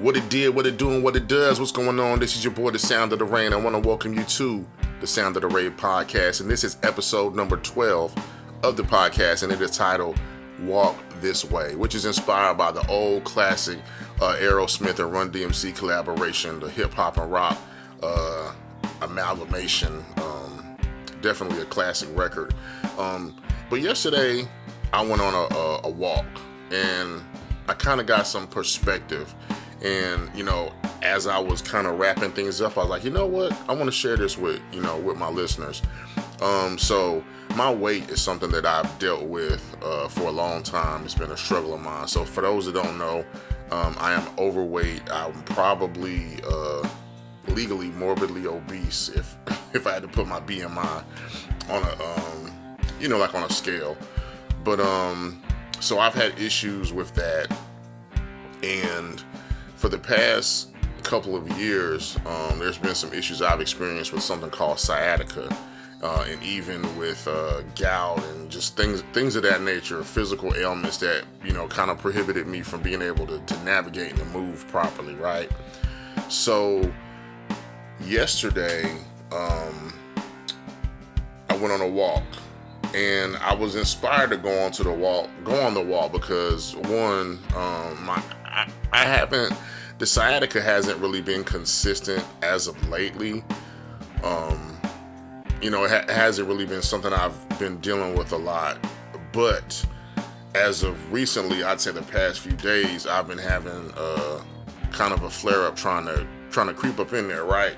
What it did, what it doing, what it does, what's going on? This is your boy, The Sound of the Raign. I want to welcome you to The Sound of the Raign podcast. And this is episode number 12 of the podcast. And it is titled Walk This Way, which is inspired by the old classic Aerosmith and Run DMC collaboration, the hip hop and rock amalgamation. Definitely a classic record. But yesterday I went on a walk and I kind of got some perspective. And, as I was kind of wrapping things up, I was like, you know what? I want to share this with my listeners. So my weight is something that I've dealt with for a long time. It's been a struggle of mine. So for those that don't know, I am overweight. I'm probably legally morbidly obese if I had to put my BMI on on a scale. But so I've had issues with that. And for the past couple of years, there's been some issues I've experienced with something called sciatica, and even with gout and just things of that nature, physical ailments that, kind of prohibited me from being able to navigate and move properly, right? So yesterday, I went on a walk. And I was inspired to go on the walk because one, the sciatica hasn't really been consistent as of lately. It hasn't really been something I've been dealing with a lot. But as of recently, I'd say the past few days, I've been having kind of a flare up trying to creep up in there, right?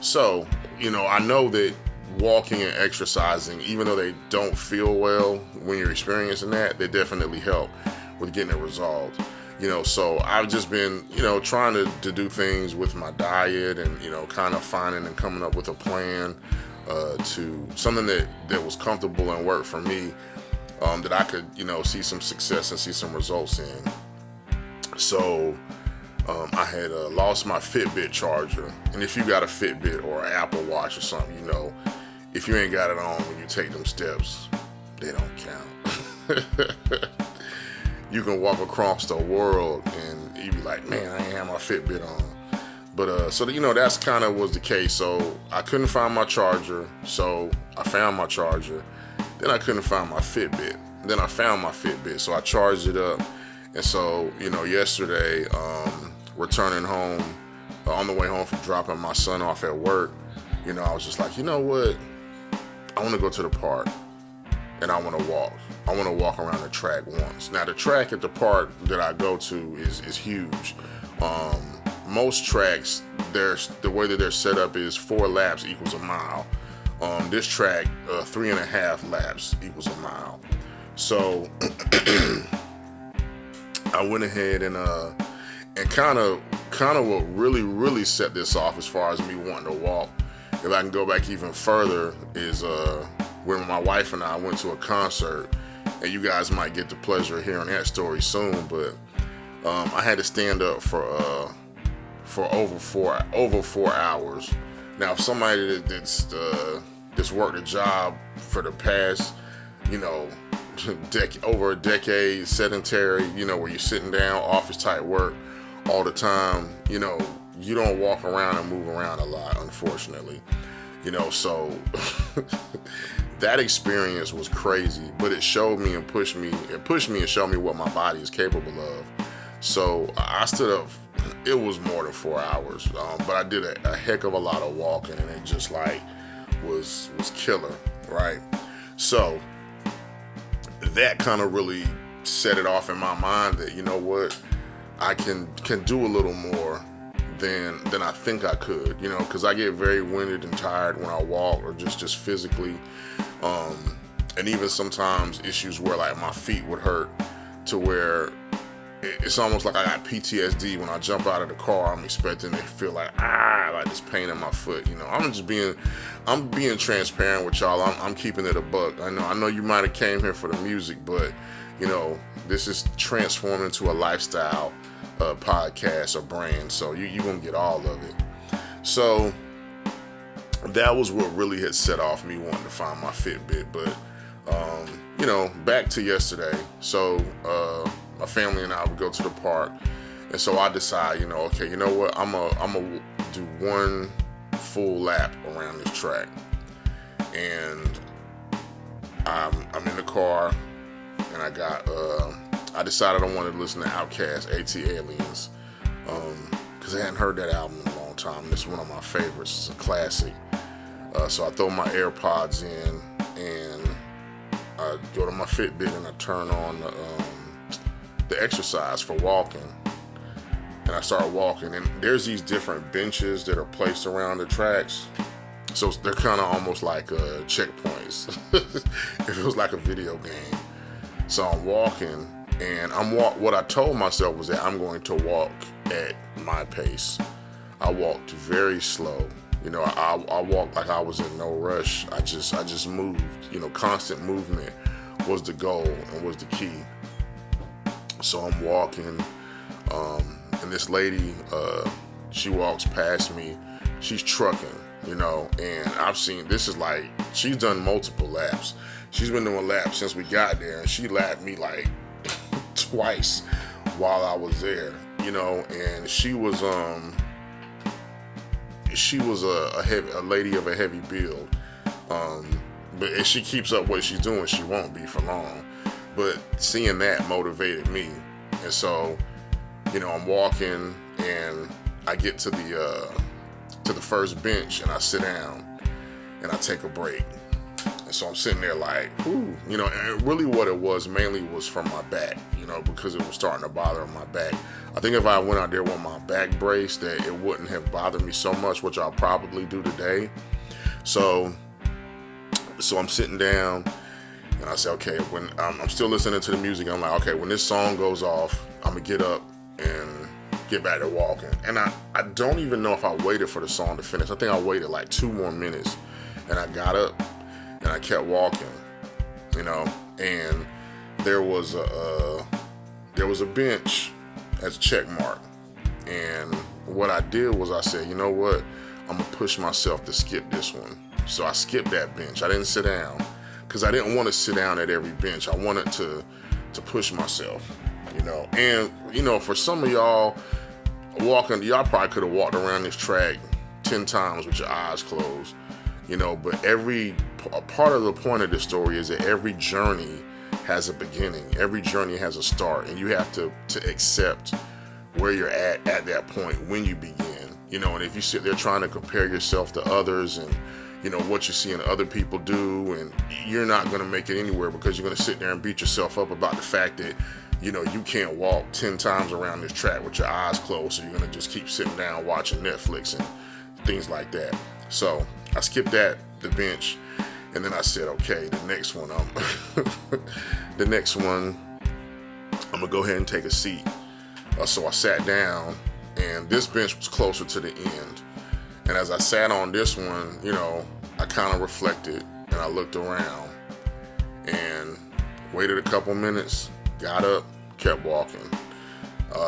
So, I know that walking and exercising, even though they don't feel well when you're experiencing that, they definitely help with getting it resolved. So I've just been, trying to do things with my diet and, kind of finding and coming up with a plan to something that was comfortable and worked for me, that I could, see some success and see some results in. So I had lost my Fitbit charger. And if you got a Fitbit or an Apple Watch or something, if you ain't got it on when you take them steps, they don't count. You can walk across the world and you be like, man, I ain't have my Fitbit on. But so that's kind of was the case. So I couldn't find my charger, so I found my charger. Then I couldn't find my Fitbit. Then I found my Fitbit, so I charged it up. And so yesterday, returning home, on the way home from dropping my son off at work, I was just like, you know what? I want to go to the park and I want to walk. I want to walk around the track once. Now, the track at the park that I go to is huge. Most tracks, the way that they're set up is 4 laps equals a mile. This track, 3.5 laps equals a mile. So I went ahead and kind of what really set this off as far as me wanting to walk, if I can go back even further, is when my wife and I went to a concert, and you guys might get the pleasure of hearing that story soon. But I had to stand up for over 4 hours. Now, if somebody that's worked a job for the past, over a decade, sedentary, where you're sitting down, office type work all the time, you don't walk around and move around a lot, unfortunately. So that experience was crazy, but it showed me and pushed me and showed me what my body is capable of. So I stood up, it was more than 4 hours, but I did a heck of a lot of walking, and it just was killer, right? So that kind of really set it off in my mind that, I can do a little more than I think I could, because I get very winded and tired when I walk, or just physically, and even sometimes issues where like my feet would hurt to where it's almost like I got PTSD when I jump out of the car. I'm expecting to feel like this pain in my foot. I'm being transparent with y'all. I'm keeping it a buck. I know you might have came here for the music, but this is transformed into a lifestyle podcast or brand, so you're gonna get all of it. So that was what really had set off me wanting to find my Fitbit. But back to yesterday. So my family and I would go to the park, And so I decide, okay, you know what? I'm a do one full lap around this track, and I'm in the car, and I decided I wanted to listen to Outkast, AT Aliens, because I hadn't heard that album in a long time. This is one of my favorites. It's a classic. So I throw my AirPods in, and I go to my Fitbit, and I turn on the exercise for walking. And I start walking, and there's these different benches that are placed around the tracks. So they're kind of almost like checkpoints. If it was like a video game. So I'm walking, and what I told myself was that I'm going to walk at my pace. I walked very slow. I walked like I was in no rush. I just moved. Constant movement was the goal and was the key. So I'm walking, and this lady, she walks past me. She's trucking, and I've seen, this is like, she's done multiple laps. She's been doing laps since we got there, and she lapped me like twice while I was there, and she was a lady of a heavy build, but if she keeps up what she's doing, she won't be for long. But seeing that motivated me, and so I'm walking, and I get to the first bench, and I sit down, and I take a break. And so I'm sitting there like, ooh, and really what it was mainly was from my back, because it was starting to bother my back. I think if I went out there with my back brace, that it wouldn't have bothered me so much, which I'll probably do today. So I'm sitting down, and I say, okay, when I'm still listening to the music, I'm like, okay, when this song goes off, I'm gonna get up and get back to walking. And I don't even know if I waited for the song to finish. I think I waited like 2 more minutes, and I got up and I kept walking, and there was a bench as a check mark. And what I did was I said, you know what, I'm gonna push myself to skip this one. So I skipped that bench. I didn't sit down because I didn't want to sit down at every bench. I wanted to push myself, and for some of y'all y'all probably could have walked around this track 10 times with your eyes closed, but a part of the point of this story is that every journey has a beginning. Every journey has a start, and you have to accept where you're at that point when you begin, and if you sit there trying to compare yourself to others and what you're seeing other people do, and you're not going to make it anywhere, because you're going to sit there and beat yourself up about the fact that you can't walk 10 times around this track with your eyes closed, so you're going to just keep sitting down watching Netflix and things like that. So I skipped the bench, and then I said, okay, the next one I'm gonna go ahead and take a seat. So I sat down, and this bench was closer to the end, and as I sat on this one, I kind of reflected, and I looked around and waited a couple minutes, got up, kept walking.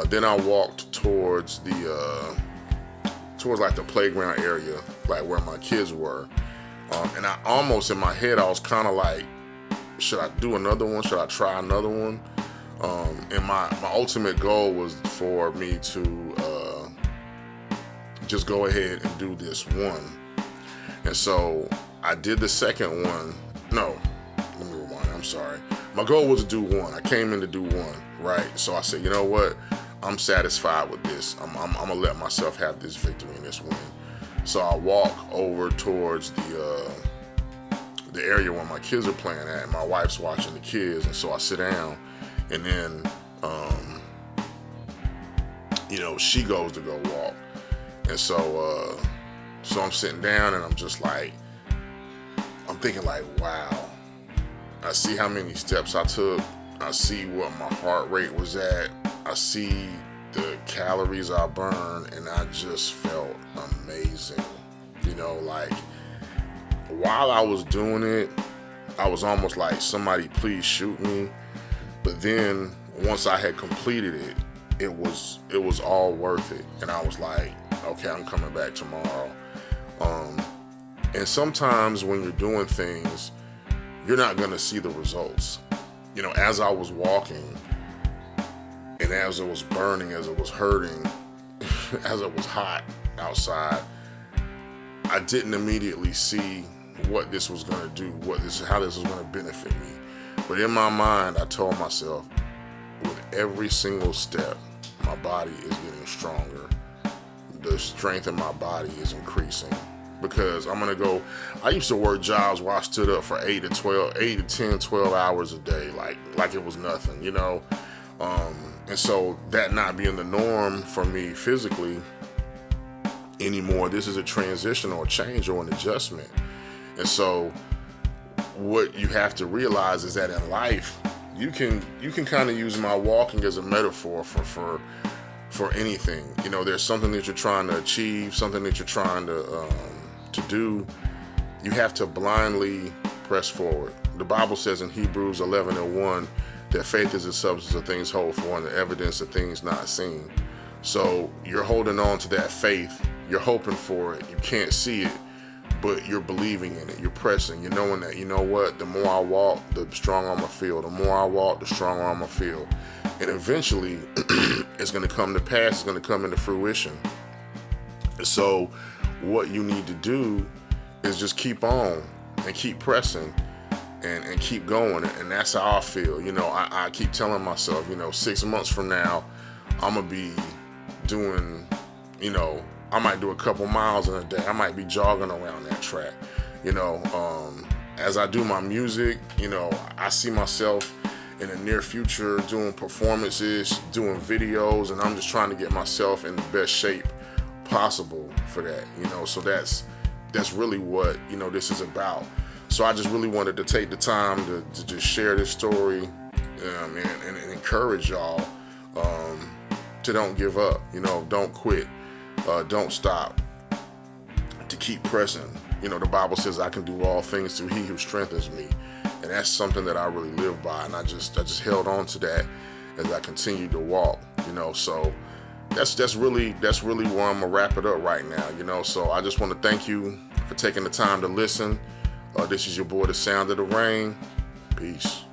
Then I walked towards like the playground area, like where my kids were. And I almost, in my head, I was kind of like, should I do another one? Should I try another one? And my ultimate goal was for me to just go ahead and do this one. And so I did the second one. No, let me rewind. I'm sorry. My goal was to do one. I came in to do one, right? So I said, you know what? I'm satisfied with this. I'm gonna let myself have this victory in this win. So I walk over towards the area where my kids are playing at, and my wife's watching the kids, and so I sit down, and then she goes to go walk, and so I'm sitting down, and I'm just like, I'm thinking like, wow, I see how many steps I took, I see what my heart rate was at, I see the calories I burned, and I just felt amazing. Like, while I was doing it, I was almost like, somebody please shoot me. But then once I had completed it, it was all worth it. And I was like, okay, I'm coming back tomorrow. And sometimes when you're doing things, you're not gonna see the results. As I was walking, And as it was burning, as it was hurting, as it was hot outside, I didn't immediately see what this was going to do, how this was going to benefit me. But in my mind, I told myself, with every single step, my body is getting stronger. The strength in my body is increasing. Because I used to work jobs where I stood up for 8 to 10, 12 hours a day, like it was nothing, you know? And so that not being the norm for me physically anymore, this is a transition or a change or an adjustment. And so what you have to realize is that in life, you can kind of use my walking as a metaphor for anything. You know, there's something that you're trying to achieve, something that you're trying to do. You have to blindly press forward. The Bible says in Hebrews 11:1 that faith is the substance of things hoped for and the evidence of things not seen. So you're holding on to that faith. You're hoping for it. You can't see it, but you're believing in it. You're pressing. You're knowing that, you know what, the more I walk, the stronger I'm going to feel. The more I walk, the stronger I'm going to feel. And eventually, it's going to come to pass. It's going to come into fruition. So what you need to do is just keep on and keep pressing and keep going. And that's how I feel. You know, I keep telling myself, you know, 6 months from now, I'm going to be doing, you know, I might do a couple miles in a day. I might be jogging around that track. You know, as I do my music, you know, I see myself in the near future doing performances, doing videos, and I'm just trying to get myself in the best shape possible for that, you know. So that's really what, you know, this is about. So I just really wanted to take the time to just share this story and encourage y'all to don't give up, you know, don't quit, don't stop, to keep pressing. You know, the Bible says I can do all things through He who strengthens me. And that's something that I really live by. And I just held on to that as I continued to walk, you know. So that's really where I'm gonna wrap it up right now, you know. So I just want to thank you for taking the time to listen. This is your boy, The Sound of the Rain. Peace.